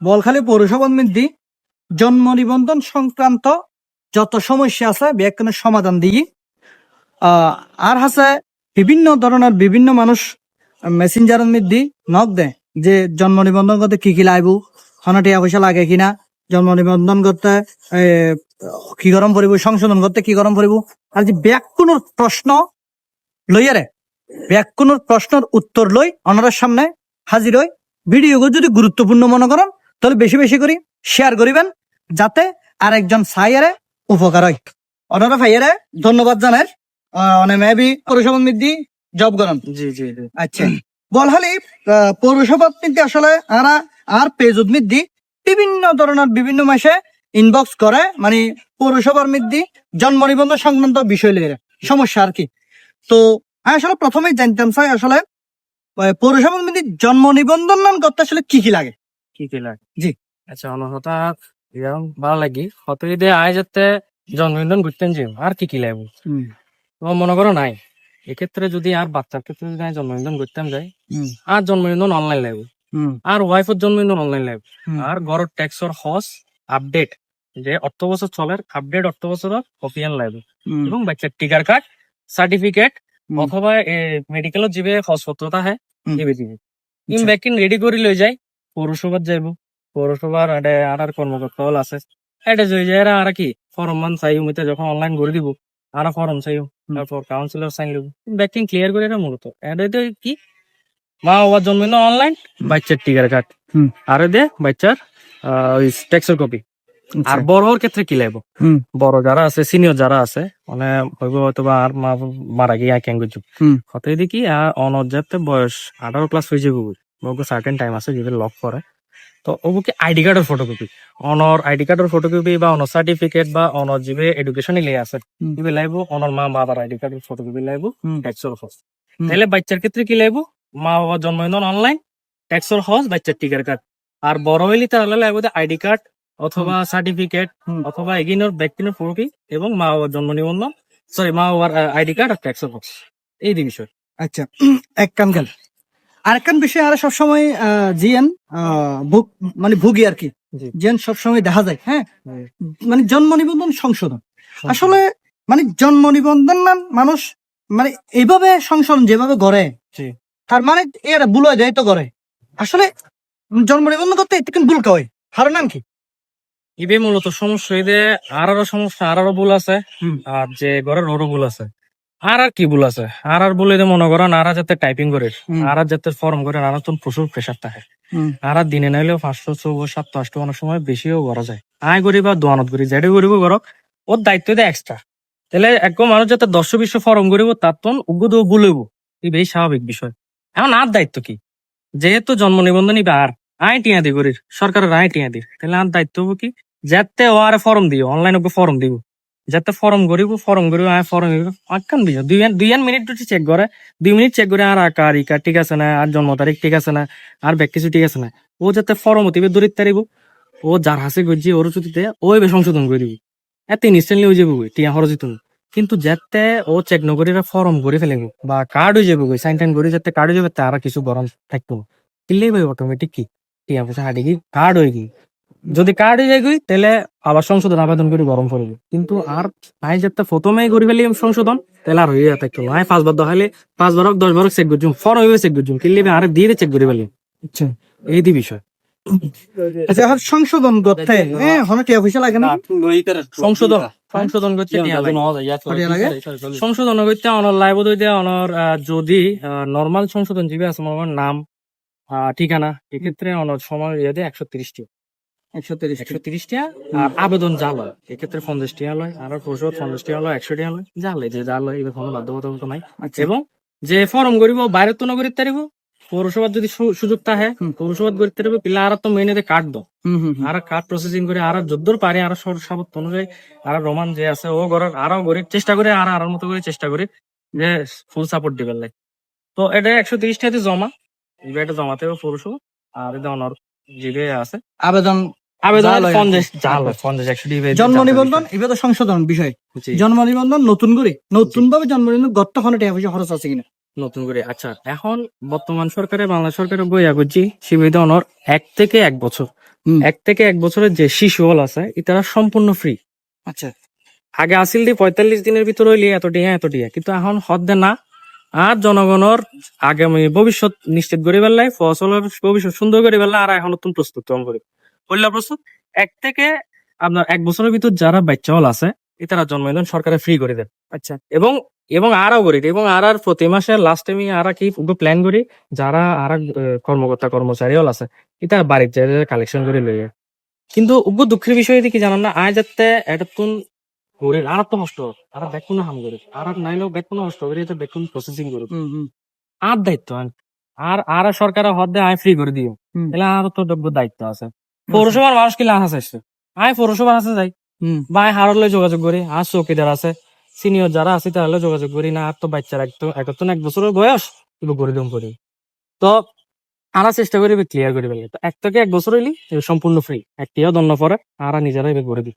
বলখালী পৌরসভার মধ্যে জন্ম নিবন্ধন সংক্রান্ত যত সমস্যা আছে ব্যাকরণের সমাধান দিই। আর আছে বিভিন্ন ধরনের বিভিন্ন মানুষ মেসেঞ্জারের মধ্যে নক দেয় যে জন্ম নিবন্ধন করতে কি কি লাগবো, কোনো টাকা পয়সা লাগে কিনা, জন্ম নিবন্ধন করতে কি গরম পড়িব, সংশোধন করতে কি গরম পড়িব। আর যে ব্যাকরণের প্রশ্ন লইয়ারে ব্যাকরণের প্রশ্নের উত্তর লই অনারের সামনে হাজির হই। ভিডিও যদি গুরুত্বপূর্ণ মনে করেন তাহলে বেশি বেশি করে শেয়ার করিবেন, যাতে আরেকজন সাইয়ারে উপকার হয়। অনারা ভাইয়ারে ধন্যবাদ জানাই। মেবি পৌরসভার মধ্যে জব করেন। জি জি জি। আচ্ছা, বলহালি পৌরসভার মধ্যে আসলে আর পেজুদ মধ্যে বিভিন্ন ধরনের বিভিন্ন মাসে ইনবক্স করে, মানে পৌরসভার মধ্যে জন্ম নিবন্ধন সংক্রান্ত বিষয় লিয়ে সমস্যা আর কি। তো আমি আসলে প্রথমেই জানতাম চাই আসলে পৌরসভার মধ্যে জন্ম নিবন্ধন করতে আসলে কি কি লাগে। কি কি লাগে? জি। আচ্ছা, অনহতা এরকম ভালো লাগি হত যদি আয় যাতে জন্মদিন ঘুরতেন যে আর কি কি লাগবে তোমার মনে করো নাই। এক্ষেত্রে যদি আর বাচ্চার ক্ষেত্রে যদি আমি জন্মদিন ঘুরতাম যাই, আর জন্মদিন অনলাইন লাগবে, আর ওয়াইফের জন্মদিন অনলাইন লাগবে, আর ঘরের ট্যাক্সর হস আপডেট যে অর্থ বছর চলের আপডেট অর্থ বছর অফিয়ান লাগবে, এবং বাচ্চার টিকার কার্ড সার্টিফিকেট অথবা মেডিকেলের যে হসপত্রতা হ্যাঁ এবে দিবে ইম ব্যাকিন রেডি করে লই যাই পৌরসভার যাইব। পৌরসভার আর কর্মকর্তা হল আছে এটা জয় যায় আর কি ফর্ম মান চাই উমিতে যখন অনলাইন করে দিব আর ফর্ম চাইও, তারপর কাউন্সিলর সাইন লিব ব্যাকিং ক্লিয়ার করে এটা মূলত এটা কি মা বাবার জন্মদিন অনলাইন, বাচ্চার টিকার কার্ড আর দে বাচ্চার ওই ট্যাক্সের কপি। আর বড়র ক্ষেত্রে কি লাগবো, বড় যারা আছে সিনিয়র যারা আছে মানে হইব হয়তো বা আর মারা গিয়ে ক্যাং করছো কত দেখি আর অনর্যাপ্তে বয়স 18+ হয়ে যাবে ওকে সার্টেন টাইম আছে যেগুলো লক করে। তো ওকে আইডি কার্ডের ফটোকপি, অনর আইডি কার্ডের ফটোকপি বা অনর সার্টিফিকেট বা অনর যে এডুকেশন লিয়ে আছে ইবে লাগবো, অনর মা বাবার আইডি কার্ডের ফটোকপি লাগবো, ট্যাক্সর হস। তাহলে বাচ্চার ক্ষেত্রে কি লাগবো, মা বাবার জন্মদিন অনলাইন, ট্যাক্সর হস, বাচ্চার টিকার কার্ড। আর বড় হইলে তাহলে লাগবে আইডি কার্ড অথবা সার্টিফিকেট অথবা এগিনোর ব্যক্তির ফটোকপি এবং মা বাবার জন্ম নিবন্ধন মা বাবার আইডি কার্ড আর ট্যাক্সর হস এই বিষয়। আচ্ছা, এক কাম গেল আরেকখান বিষয় আর সবসময় জিএন মানে ভুগি আর কি, জিএন সবসময় দেখা যায় হ্যাঁ, মানে জন্ম নিবন্ধন সংশোধন। আসলে মানে জন্ম নিবন্ধন মানুষ মানে এইভাবে সংশোধন যেভাবে করে তার মানে এর ভুল হয়ে যায় তো করে। আসলে জন্ম নিবন্ধন করতে এতক্ষণ ভুল কয় কারণ নাম কি? ইবে মূলত সমস্যা এদের আরো সমস্যা আরো ভুল আছে, আর যে ঘরের ওরও ভুল আছে। আর কি ভুল আছে আর বলে মনে করেন আর যাতে টাইপিং করে আর যাতে ফর্ম করে আর তো প্রচুর প্রেশার থাকে। আর দিনে নাইলেও 500 600 700 800 অনেক সময় বেশিও করা যায়। আয় করি বা দোয়ানত করি যেটা করিব করক ওর দায়িত্ব দেয় এক্সট্রা। তাহলে একদম মানুষ যাতে 100-200 ফর্ম করিব তার তো উগ্র বলব এই বেশ স্বাভাবিক বিষয়। এখন আর দায়িত্ব কি, যেহেতু জন্ম নিবন্ধন ইবে আর আয় টিয়া দি করি সরকারের আয় টিয়া দি, তাহলে আর দায়িত্ব হবো কি যাতে ও আর ফর্ম দিও অনলাইন ওকে ফর্ম দিব, যাতে ফর্ম করিব ফর্ম আকান বিষয় 2 মিনিট চেক করে 2 মিনিট চেক করে আর আকার ইকার ঠিক আছে না, আর জন্ম তারিখ ঠিক আছে না, আর ব্যাক কিছু ঠিক আছে না, ও যাতে ফর্ম হতিবে দূরিত তারিব ও যার হাসে গজি ওর চুতিতে ওই সংশোধন করে দিবি এত ইনস্ট্যান্টলি হয়ে যাবো টিয়া খরচ তুমি। কিন্তু যাতে ও চেক নকরি ফর্ম করে ফেলিব বা কার্ড হয়ে যাবো সাইন টাইন করে যাতে কার্ড হয়ে যাবে তার কিছু বরং থাকতো কিনলেই ভাই অটোমেটিক কি টিয়া পয়সা হাঁটি কি কার্ড হয়ে গিয়ে যদি কার্ড হয়ে যায় তাহলে আবার সংশোধন আবেদন করে গরম পড়বে। কিন্তু আর আই যাতে প্রথমেই করে ফেলি সংশোধন তাহলে আর হয়ে থাকতো আই 5 বার দেখালে 5 বার 10 বার চেক করছুম ফর হইবে চেক করছুম কিনলে আর দিয়ে চেক করে ফেলি। আচ্ছা, এই দি বিষয়। আচ্ছা, এখন সংশোধন করতে হ্যাঁ টিয়া পয়সা লাগে না? সংশোধন করতে সংশোধন করতে অনর লাইভ দিয়ে অনর যদি নর্মাল সংশোধন জীবী আছে আমার নাম ঠিকানা এক্ষেত্রে অনর সময় ইয়ে 130 টি 130 টা। আর আবেদন যা লয় এক্ষেত্রে 50 টাকা লয়, আর পরিশোধ 50 টাকা লয়, 100 টাকা লয়, যা লয় যে যা লয় এবার কোনো বাধ্যবাধকতা নাই। এবং যে ফর্ম করিব বাইরে তো নগরীর তারিব পৌরসভার যদি সুযোগ থাকে পৌরসভার করতে পারবে পিলা আর তো মেনে কার্ড দাও আর কার্ড প্রসেসিং করে আর যদ্দূর পারে আর সাবত অনুযায়ী আর রোমান যে আছে ও ঘরের আরো গরিব চেষ্টা করে আর মতো করে চেষ্টা করি যে ফুল সাপোর্ট দিবার লাগে। তো এটা 130 টাকাতে জমা এটা জমাতে হবে পৌরসভা। আর এটা অনর জিবে আছে আবেদন জন্ম নিবন্ধন এবার তো সংশোধন বিষয়। জন্ম নিবন্ধন নতুন ভাবে জন্ম নিবন্ধন গত হলে টাকা পয়সা খরচ আছে কিনা নতুন করে। আচ্ছা, এখন বর্তমান সরকারে বাংলা সরকারের বইয়া করছি সুবিধা অনর 1 থেকে 1 বছর হুম। 1 থেকে 1 বছরের যে শিশু হল আছে এটা সম্পূর্ণ ফ্রি। আচ্ছা আগে আসিল দি 45 দিনের ভিতর হইলি এত টিয়া কিন্তু এখন হদ্দে না। আর জনগণের আগামী ভবিষ্যৎ নিশ্চিত করে পেলাই, ফসলের ভবিষ্যৎ সুন্দর করে পেলাই, আর এখন নতুন প্রস্তুত তখন করি বললা প্রস্তুত 1 থেকে আপনার 1 বছরের ভিতর যারা বাচ্চা হল আছে এটারা জন্মদিন সরকারে ফ্রি করে দেন। আচ্ছা এবং এবং আরও করি এবং আর প্রতি মাসে লাস্ট আমি আর কি প্ল্যান করি যারা আর কর্মকর্তা কর্মচারী হল আছে এটা বাড়ির যাই কালেকশন করে লই যায়। কিন্তু উগ্র দুঃখের বিষয় কি জানান না, আয় যাতে এটা তুন গরিব আর তো কষ্ট আর বেকুন হাম করে আর নাইলেও বেকুন কষ্ট করে এটা বেকুন প্রসেসিং করে হুম হুম আর দায়িত্ব আর সরকারের হদ্দে আয় ফ্রি করে দিও হুম তাহলে আর তো যোগ্য দায়িত্ব আছে। পৌরসভার মানুষ কি লাভ আছে, আয় পৌরসভার আছে যাই হুম বা হারলে যোগাযোগ করি, আর চৌকিদার আছে সিনিয়র যারা আছে তাহলে যোগাযোগ করি না, আর তো বাচ্চারা একজন 1 বছরের বয়স কিন্তু করে দিম করি। তো আমরা চেষ্টা করি ক্লিয়ার করে ফেলি। তো 1 থেকে 1 বছর হইলি সম্পূর্ণ ফ্রি, একটিও দণ্ড পরে আর নিজেরা এবার করে দিই।